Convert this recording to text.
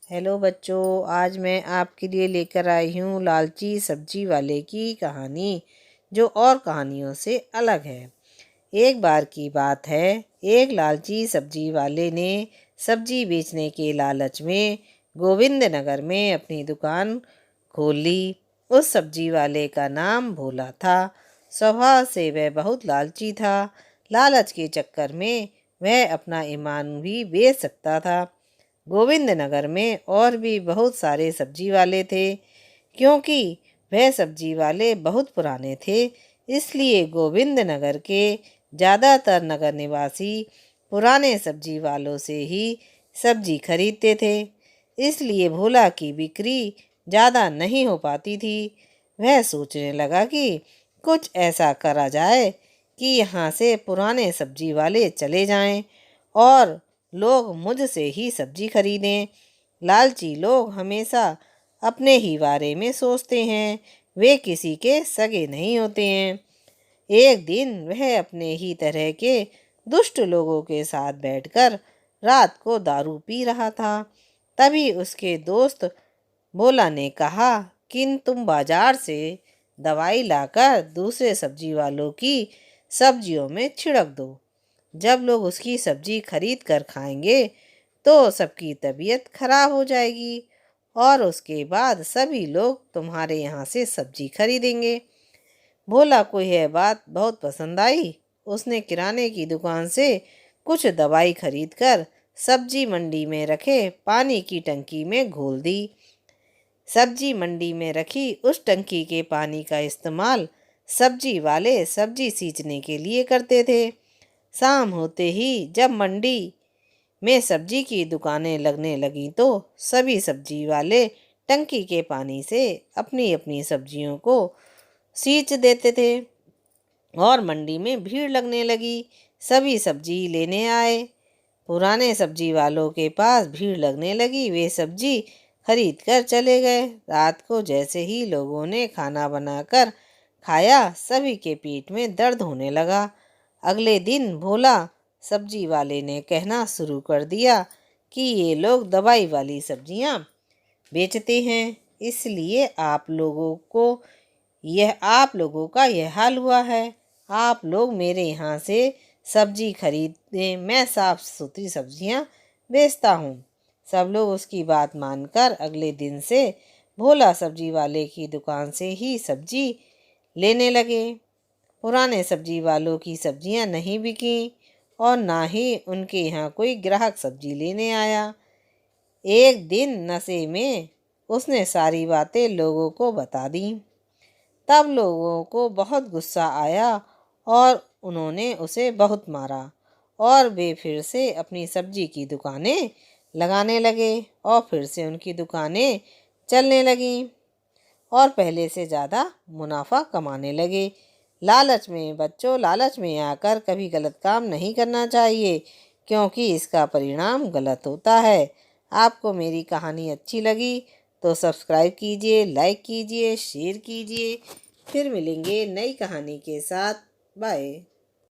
Hello बच्चों, आज मैं आपके लिए लेकर आई हूँ लालची सब्जी वाले की कहानी, जो और कहानियों से अलग है। एक बार की बात है, एक लालची सब्जी वाले ने सब्जी बेचने के लालच में गोविंद नगर में अपनी दुकान खोल ली। उस सब्जी वाले का नाम भोला था। स्वभाव से वह बहुत लालची था। लालच के चक्कर में वह अपना ईमान भी बेच सकता था। गोविंद नगर में और भी बहुत सारे सब्जी वाले थे। क्योंकि वह सब्जी वाले बहुत पुराने थे, इसलिए गोविंद नगर के ज़्यादातर नगर निवासी पुराने सब्जी वालों से ही सब्जी खरीदते थे। इसलिए भोला की बिक्री ज़्यादा नहीं हो पाती थी। वह सोचने लगा कि कुछ ऐसा करा जाए कि यहाँ से पुराने सब्जी वाले चले जाएं और लोग मुझसे ही सब्जी खरीदें। लालची लोग हमेशा अपने ही बारे में सोचते हैं, वे किसी के सगे नहीं होते हैं। एक दिन वह अपने ही तरह के दुष्ट लोगों के साथ बैठकर रात को दारू पी रहा था। तभी उसके दोस्त भोला ने कहा कि तुम बाजार से दवाई लाकर दूसरे सब्जी वालों की सब्जियों में छिड़क दो। जब लोग उसकी सब्जी खरीद कर खाएंगे तो सबकी तबीयत खराब हो जाएगी और उसके बाद सभी लोग तुम्हारे यहाँ से सब्जी खरीदेंगे। भोला को यह बात बहुत पसंद आई। उसने किराने की दुकान से कुछ दवाई खरीदकर सब्जी मंडी में रखे पानी की टंकी में घोल दी। सब्जी मंडी में रखी उस टंकी के पानी का इस्तेमाल सब्जी वाले सब्जी सींचने के लिए करते थे। शाम होते ही जब मंडी में सब्जी की दुकानें लगने लगीं तो सभी सब्जी वाले टंकी के पानी से अपनी अपनी सब्जियों को सींच देते थे और मंडी में भीड़ लगने लगी। सभी सब्जी लेने आए। पुराने सब्जी वालों के पास भीड़ लगने लगी। वे सब्जी खरीद कर चले गए। रात को जैसे ही लोगों ने खाना बनाकर खाया, सभी के पेट में दर्द होने लगा। अगले दिन भोला सब्जी वाले ने कहना शुरू कर दिया कि ये लोग दवाई वाली सब्जियां बेचते हैं, इसलिए आप लोगों का यह हाल हुआ है। आप लोग मेरे यहाँ से सब्जी खरीदें, मैं साफ सुथरी सब्जियां बेचता हूँ। सब लोग उसकी बात मानकर अगले दिन से भोला सब्जी वाले की दुकान से ही सब्जी लेने लगे। पुराने सब्जी वालों की सब्जियां नहीं बिकी और ना ही उनके यहाँ कोई ग्राहक सब्जी लेने आया। एक दिन नशे में उसने सारी बातें लोगों को बता दी। तब लोगों को बहुत गुस्सा आया और उन्होंने उसे बहुत मारा और वे फिर से अपनी सब्जी की दुकानें लगाने लगे और फिर से उनकी दुकानें चलने लगीं और पहले से ज़्यादा मुनाफा कमाने लगे। लालच में बच्चों, लालच में आकर कभी गलत काम नहीं करना चाहिए, क्योंकि इसका परिणाम गलत होता है। आपको मेरी कहानी अच्छी लगी तो सब्सक्राइब कीजिए, लाइक कीजिए, शेयर कीजिए। फिर मिलेंगे नई कहानी के साथ। बाय।